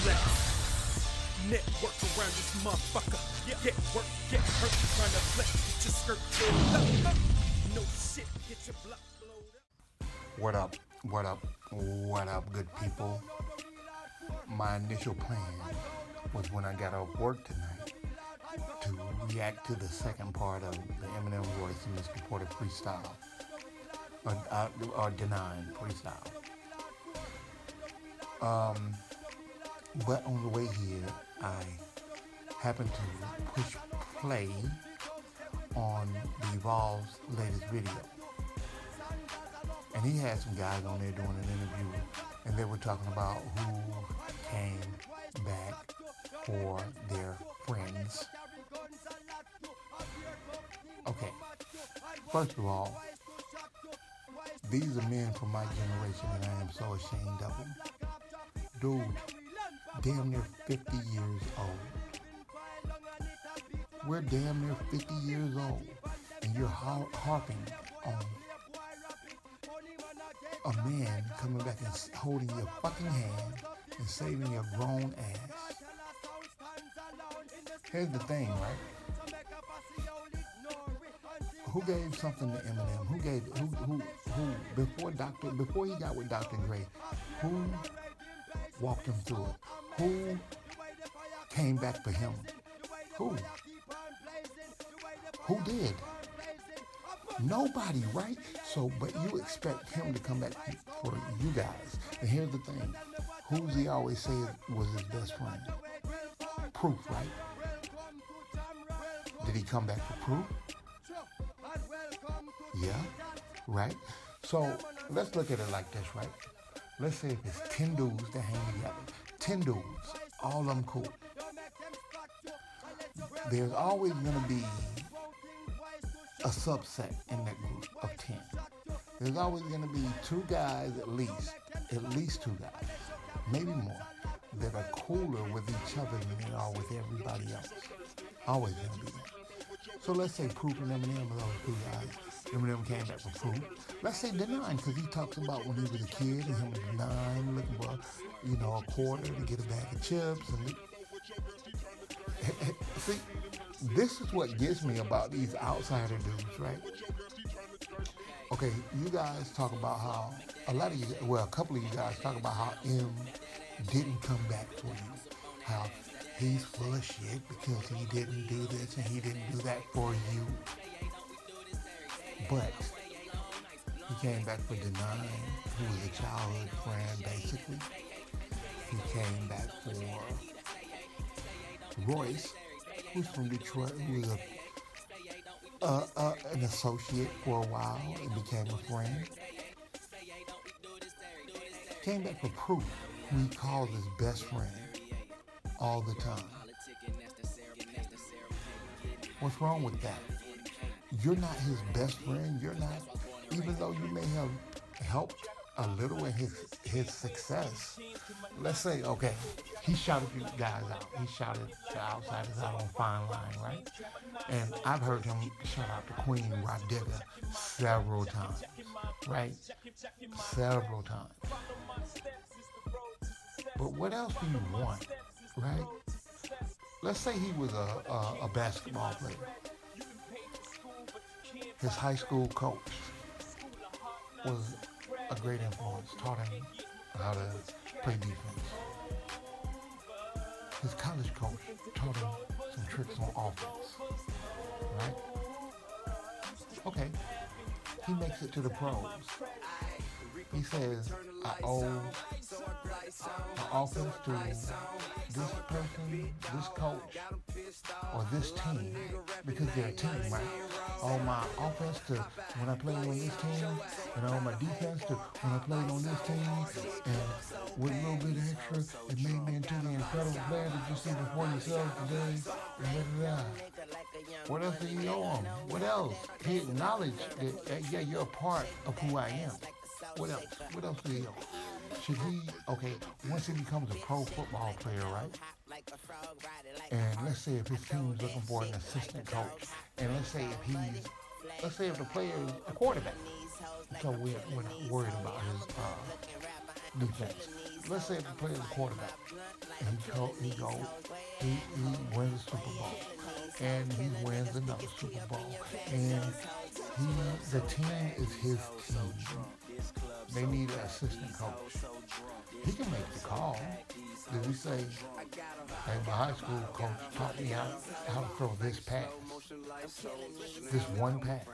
Let's network around this motherfucker. Get work, get hurt, trying to flex, get your skirt filled up. No shit, get your block blowed up. What up, what up, what up, good people? My initial plan was when I got off work tonight to react to the second part of the Eminem Royce and Mr. Porter freestyle, or denying freestyle. But on the way here, I happened to push play on the Evolve's latest video. And he had some guys on there doing an interview, and they were talking about who came back for their friends. Okay, first of all, these are men from my generation, and I am so ashamed of them. Dude, damn near 50 years old. We're damn near 50 years old, and you're harping on a man coming back and holding your fucking hand and saving your grown ass. Here's the thing, right? Who gave something to Eminem? Who before he got with Dr. Dre, who walked him through it? Who came back for him? Who did? Nobody, right? So, but you expect him to come back for you guys. And here's the thing. Who's he always say was his best friend? Proof, right? Did he come back for Proof? Yeah, right? So, let's look at it like this, right? Let's say if it's 10 dudes that hang together. 10 dudes, all of them cool. There's always going to be a subset in that group of 10. There's always going to be two guys at least two guys, maybe more, that are cooler with each other than they are with everybody else. Always going to be that. So let's say Proof and Eminem are those two guys. Eminem came back for Proof. Let's say Denying, because he talks about when he was a kid and him and Denying looking for, a quarter to get a bag of chips. And see, this is what gets me about these outsider dudes, right? Okay, you guys talk about how a couple of you guys talk about how M didn't come back for you. How he's full of shit because he didn't do this and he didn't do that for you. But he came back for Denying, who was a childhood friend, basically. He came back for Royce, who's from Detroit, who was an associate for a while and became a friend. Came back for Proof, who he calls his best friend all the time. What's wrong with that? You're not his best friend. You're not, even though you may have helped a little in his success. Let's say, okay, he shouted you guys out. He shouted the outsiders out on Fine Line, right? And I've heard him shout out to Queen Rodiga several times, right? Several times. But what else do you want, right? Let's say he was a basketball player. His high school coach was a great influence, taught him how to play defense. His college coach taught him some tricks on offense, right? Okay, he makes it to the pros. He says, I owe my offense to this person, this coach, or this team, because they're a team, right? All my offense to when I played on this team, and all my defense to when I played on this team, and with a little bit of extra, it made me into the incredible player that you see before yourselves today, and da da da. What else do you owe him? What else? He acknowledged that, yeah, you're a part of who I am. What else? What else do you owe? Should he, once he becomes a pro football player, right? And let's say if his team is looking for an assistant coach, and let's say if the player is a quarterback, so we're not worried about his defense. let's say if the player's a quarterback, and he wins a Super Bowl, and he wins another Super Bowl, and the team is his team. They need an assistant coach. He can make the call. Did he say, hey, my high school coach taught me how to throw this pass, this one pass,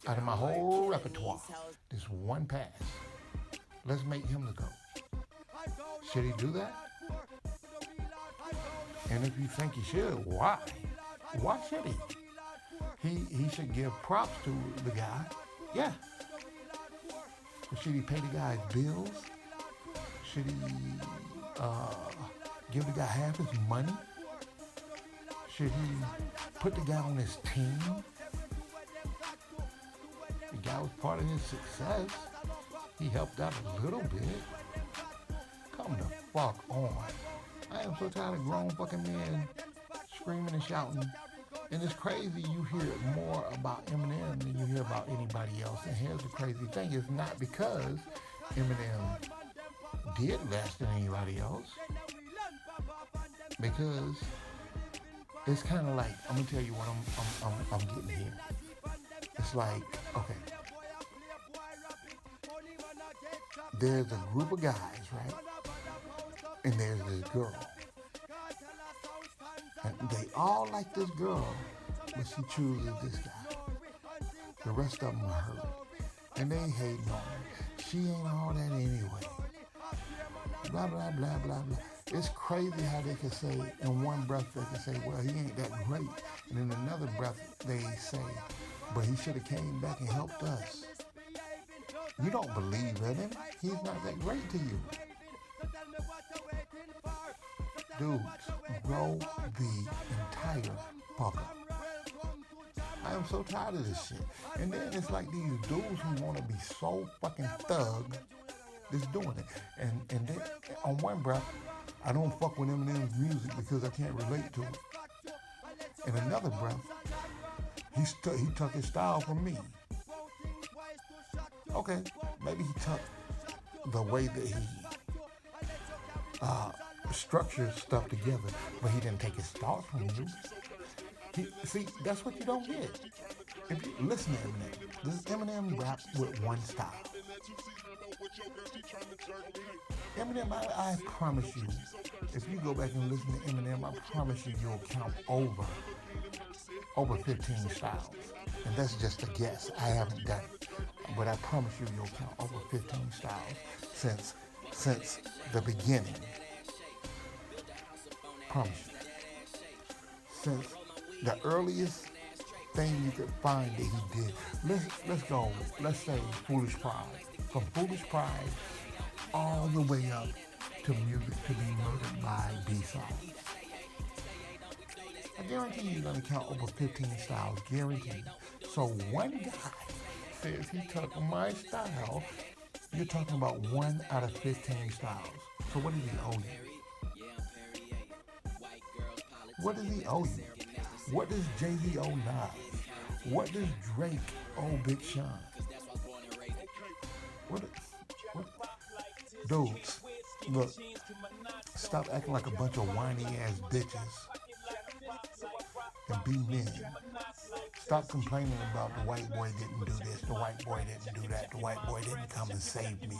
out of my whole repertoire, this one pass. Let's make him the coach. Should he do that? And if you think he should, why? Why should he? He should give props to the guy. Yeah. But should he pay the guy's bills? Should he give the guy half his money? Should he put the guy on his team? The guy was part of his success. He helped out a little bit. Come the fuck on. I am so tired of grown fucking men screaming and shouting. And it's crazy you hear more about Eminem than you hear about anybody else. And here's the crazy thing. It's not because Eminem did less than anybody else. Because it's kind of like, I'm going to tell you what I'm getting here. It's like, okay. There's a group of guys, right? And there's this girl. And they all like this girl, but she chooses this guy. The rest of them are hurt. And they hating on her. She ain't all that anyway. Blah, blah, blah, blah, blah. It's crazy how they can say, in one breath they can say, well, he ain't that great. And in another breath they say, but he should have came back and helped us. You don't believe in him. He's not that great to you. Dudes, grow the entire fuck up. I am so tired of this shit. And then it's like these dudes who want to be so fucking thug that's doing it. And then on one breath, I don't fuck with Eminem's music because I can't relate to it. In another breath, he took his style from me. Okay, maybe he took the way that he structures stuff together, but he didn't take his thoughts from you. See, that's what you don't get. If you listen to Eminem, this Eminem raps with one style. Eminem, I promise you, if you go back and listen to Eminem, I promise you you'll count over 15 styles. And that's just a guess. I haven't done it. But I promise you you'll count over 15 styles since the beginning. Promise you. Since the earliest thing you could find that he did. Let's go, let's say Foolish Pride. From Foolish Pride all the way up to Music to Be Murdered by B-Sides. I guarantee you're going to count over 15 styles, guaranteed. So one guy says he took my style, you're talking about 1 out of 15 styles. So what does he owe you? What does he owe you? What does Jay-Z owe Nas? What does Drake owe Big Sean? Dudes, look, stop acting like a bunch of whiny ass bitches and be men. Stop complaining about the white boy didn't do this, the white boy didn't do that, the white boy didn't come and save me.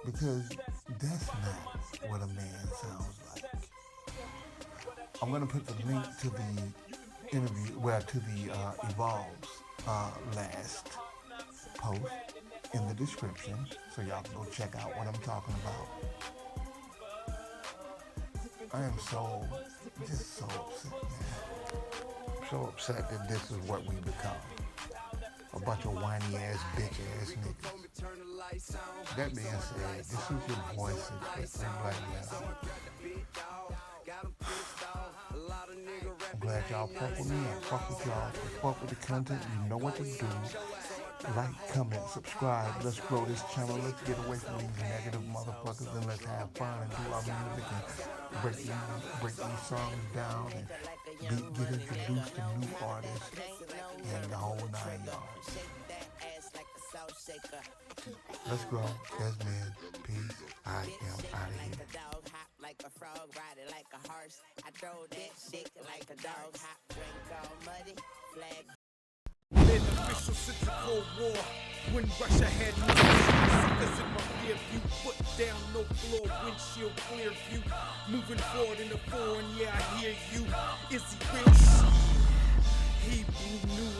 Because that's not what a man sounds like. I'm going to put the link to the interview, to the Evolve's last post in the description, so y'all can go check out what I'm talking about. I am just so upset, man. I'm so upset that this is what we become. A bunch of whiny ass, bitch ass niggas. That being said, this is your boy, 6 Black Man. I'm glad y'all fuck with me. I fuck with y'all. Fuck with the content. You know what to do. Like, comment, subscribe. Let's grow this channel. Let's get away from these negative motherfuckers and let's have fun and do our music and break these songs down and get introduced to new artists and the whole 9 yards. Let's grow. Desmond. Peace. I am out of here. Like a frog, ride it like a horse. I throw that shit like a dog. Hot, drink all muddy, flag. Been official since the Cold War, when Russia had no suckers in my rear view. Foot down, no floor, windshield clear view. Moving forward in the foreign, yeah, I hear you. Is he real shit? Hebrew news.